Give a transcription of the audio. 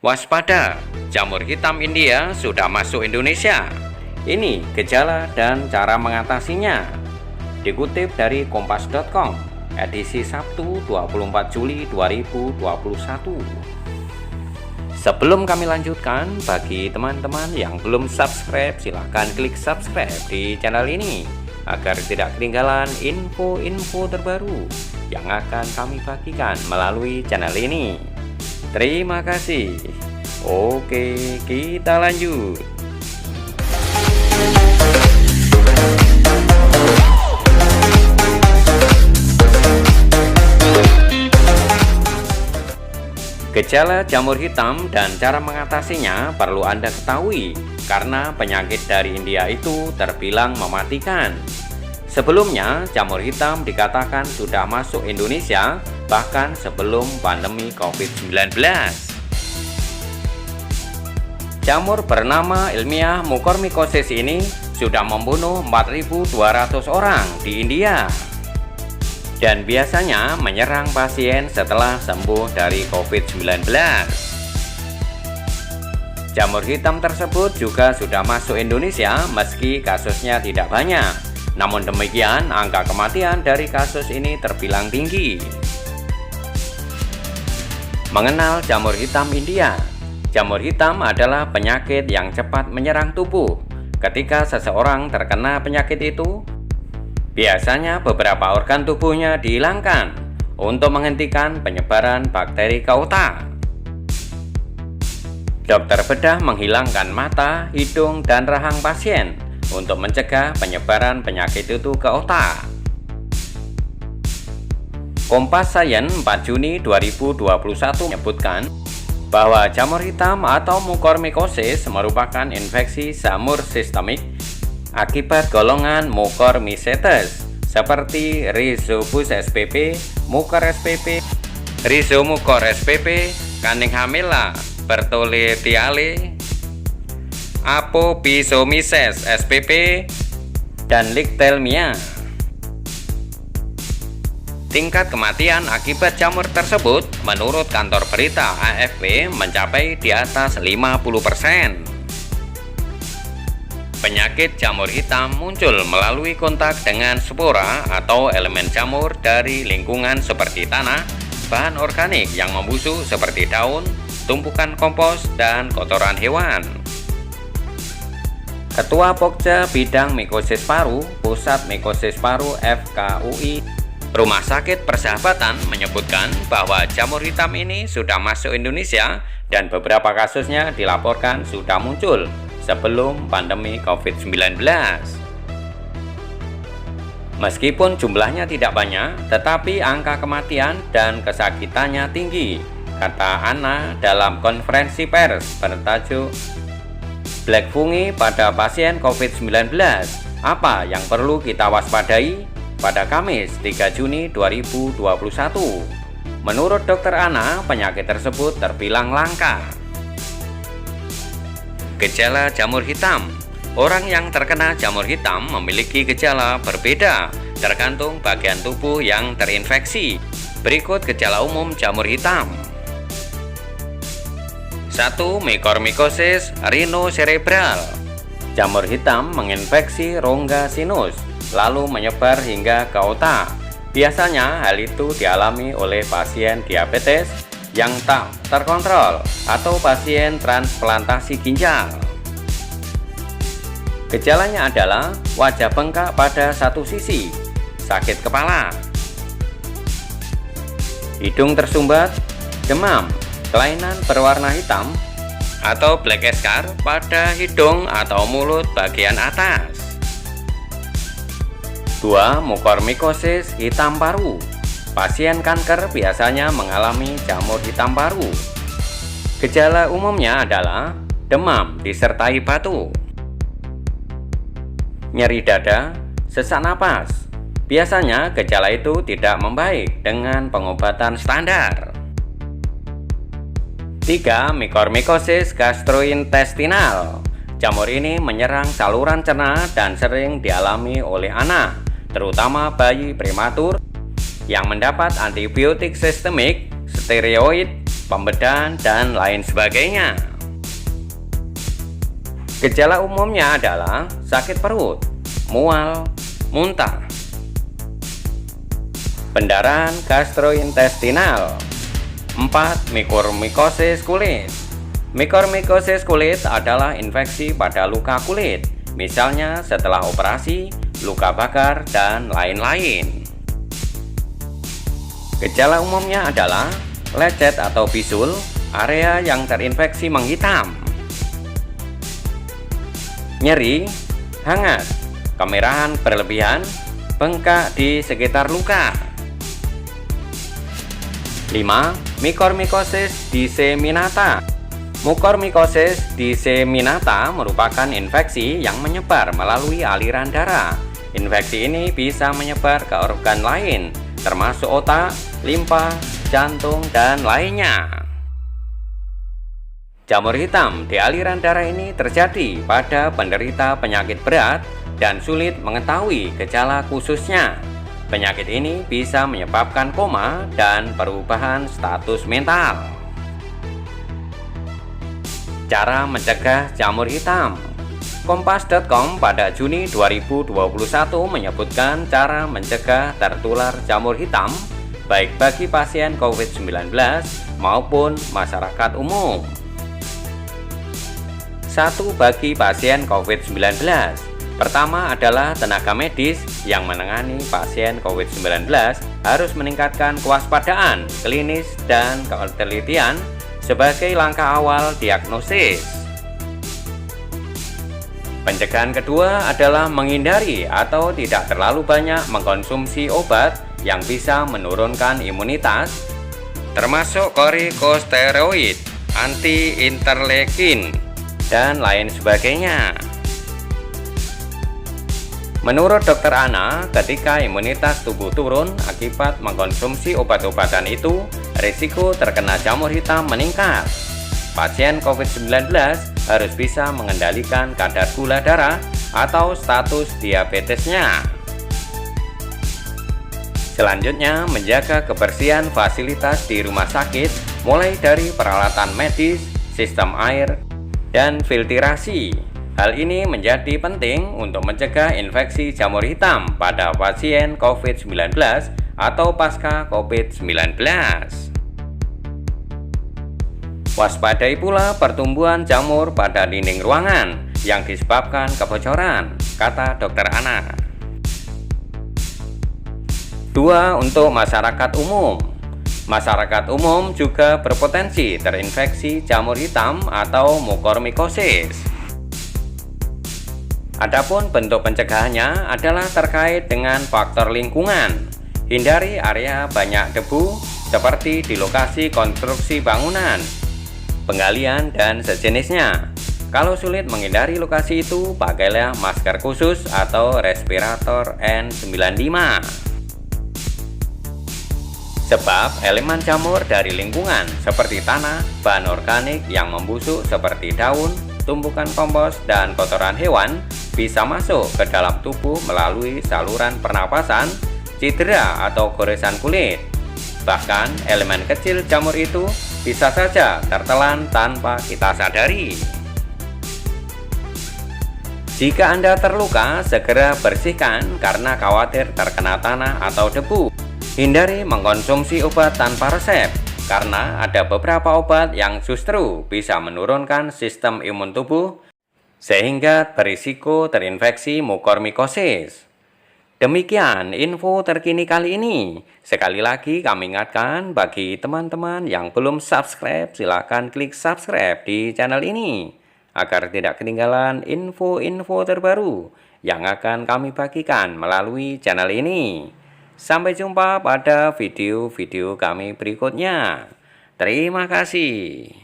Waspada, jamur hitam India sudah masuk Indonesia. Ini gejala dan cara mengatasinya. Dikutip dari kompas.com, edisi Sabtu 24 Juli 2021. Sebelum kami lanjutkan, bagi teman-teman yang belum subscribe, silahkan klik subscribe di channel ini agar tidak ketinggalan info-info terbaru yang akan kami bagikan melalui channel ini. Terima kasih. Oke, kita lanjut. Gejala jamur hitam dan cara mengatasinya perlu Anda ketahui karena penyakit dari India itu terbilang mematikan. Sebelumnya, jamur hitam dikatakan sudah masuk Indonesia bahkan sebelum pandemi COVID-19. Jamur bernama ilmiah Mucormycosis ini sudah membunuh 4.200 orang di India dan biasanya menyerang pasien setelah sembuh dari COVID-19. Jamur hitam tersebut juga sudah masuk Indonesia meski kasusnya tidak banyak. Namun demikian, angka kematian dari kasus ini terbilang tinggi. Mengenal jamur hitam India. Jamur hitam adalah penyakit yang cepat menyerang tubuh. Ketika seseorang terkena penyakit itu, biasanya beberapa organ tubuhnya dihilangkan untuk menghentikan penyebaran bakteri ke otak. Dokter bedah menghilangkan mata, hidung, dan rahang pasien untuk mencegah penyebaran penyakit itu ke otak. Kompas Science 4 Juni 2021 menyebutkan bahwa jamur hitam atau Mucormycosis merupakan infeksi jamur sistemik akibat golongan Mucormycetes seperti Rhizobus spp, Mucor spp, Rhizomucor spp, Canninghamella, Berthollethiale, Apobisomyces spp, dan Lichtelmia. Tingkat kematian akibat jamur tersebut menurut kantor berita AFP mencapai di atas 50%. Penyakit jamur hitam muncul melalui kontak dengan spora atau elemen jamur dari lingkungan seperti tanah, bahan organik yang membusuk seperti daun, tumpukan kompos, dan kotoran hewan. Ketua Pokja Bidang Mikosis Paru, Pusat Mikosis Paru FKUI, Rumah Sakit Persahabatan menyebutkan bahwa jamur hitam ini sudah masuk Indonesia dan beberapa kasusnya dilaporkan sudah muncul sebelum pandemi COVID-19. Meskipun jumlahnya tidak banyak, tetapi angka kematian dan kesakitannya tinggi, kata Anna dalam konferensi pers bertajuk Black Fungi pada pasien COVID-19, apa yang perlu kita waspadai, pada Kamis 3 Juni 2021. Menurut Dr. Anna, penyakit tersebut terbilang langka. Gejala jamur hitam. Orang yang terkena jamur hitam memiliki gejala berbeda tergantung bagian tubuh yang terinfeksi. Berikut gejala umum jamur hitam. 1. Mucormycosis rhinocerebral. Jamur hitam menginfeksi rongga sinus, lalu menyebar hingga ke otak. Biasanya hal itu dialami oleh pasien diabetes yang tak terkontrol atau pasien transplantasi ginjal. Gejalanya adalah wajah bengkak pada satu sisi, sakit kepala, hidung tersumbat, demam, kelainan berwarna hitam, atau black scar pada hidung atau mulut bagian atas. 2. Mucormycosis hitam paru. Pasien kanker biasanya mengalami jamur hitam paru. Gejala umumnya adalah demam disertai batuk, nyeri dada, sesak napas. Biasanya gejala itu tidak membaik dengan pengobatan standar. 3. Mucormycosis gastrointestinal. Jamur ini menyerang saluran cerna dan sering dialami oleh anak, terutama bayi prematur yang mendapat antibiotik sistemik, steroid, pembedahan, dan lain sebagainya. Gejala umumnya adalah sakit perut, mual, muntah, pendarahan gastrointestinal. 4. Mikormikosis kulit. Mikormikosis kulit adalah infeksi pada luka kulit, misalnya setelah operasi, luka bakar, dan lain-lain. Gejala umumnya adalah lecet atau bisul, area yang terinfeksi menghitam, nyeri, hangat, kemerahan berlebihan, bengkak di sekitar luka. 5. Mikormikosis disseminata. Mukormikosis disseminata merupakan infeksi yang menyebar melalui aliran darah. Infeksi ini bisa menyebar ke organ lain, termasuk otak, limpa, jantung, dan lainnya. Jamur hitam di aliran darah ini terjadi pada penderita penyakit berat dan sulit mengetahui gejala khususnya. Penyakit ini bisa menyebabkan koma dan perubahan status mental. Cara mencegah jamur hitam. Kompas.com pada Juni 2021 menyebutkan cara mencegah tertular jamur hitam baik bagi pasien COVID-19 maupun masyarakat umum. 1. Bagi pasien COVID-19. Pertama adalah tenaga medis yang menangani pasien COVID-19 harus meningkatkan kewaspadaan klinis dan ketelitian sebagai langkah awal diagnosis. Pencegahan kedua adalah menghindari atau tidak terlalu banyak mengkonsumsi obat yang bisa menurunkan imunitas, termasuk kortikosteroid, anti-interleukin, dan lain sebagainya. Menurut Dr. Ana, ketika imunitas tubuh turun akibat mengkonsumsi obat-obatan itu, risiko terkena jamur hitam meningkat. Pasien COVID-19 harus bisa mengendalikan kadar gula darah atau status diabetesnya. Selanjutnya, menjaga kebersihan fasilitas di rumah sakit, mulai dari peralatan medis, sistem air, dan filtrasi. Hal ini menjadi penting untuk mencegah infeksi jamur hitam pada pasien COVID-19 atau pasca COVID-19. Waspadai pula pertumbuhan jamur pada dinding ruangan yang disebabkan kebocoran, kata Dr. Ana. 2. Untuk masyarakat umum. Masyarakat umum juga berpotensi terinfeksi jamur hitam atau mukormikosis. Adapun bentuk pencegahannya adalah terkait dengan faktor lingkungan. Hindari area banyak debu seperti di lokasi konstruksi bangunan, penggalian, dan sejenisnya. Kalau sulit menghindari lokasi itu, pakailah masker khusus atau respirator N95. Sebab elemen jamur dari lingkungan seperti tanah, bahan organik yang membusuk seperti daun, tumpukan kompos, dan kotoran hewan bisa masuk ke dalam tubuh melalui saluran pernapasan, cedera, atau goresan kulit. Bahkan elemen kecil jamur itu bisa saja tertelan tanpa kita sadari. Jika Anda terluka, segera bersihkan karena khawatir terkena tanah atau debu. Hindari mengkonsumsi obat tanpa resep, karena ada beberapa obat yang justru bisa menurunkan sistem imun tubuh sehingga berisiko terinfeksi mukormikosis. Demikian info terkini kali ini. Sekali lagi kami ingatkan bagi teman-teman yang belum subscribe, silakan klik subscribe di channel ini agar tidak ketinggalan info-info terbaru yang akan kami bagikan melalui channel ini. Sampai jumpa pada video-video kami berikutnya. Terima kasih.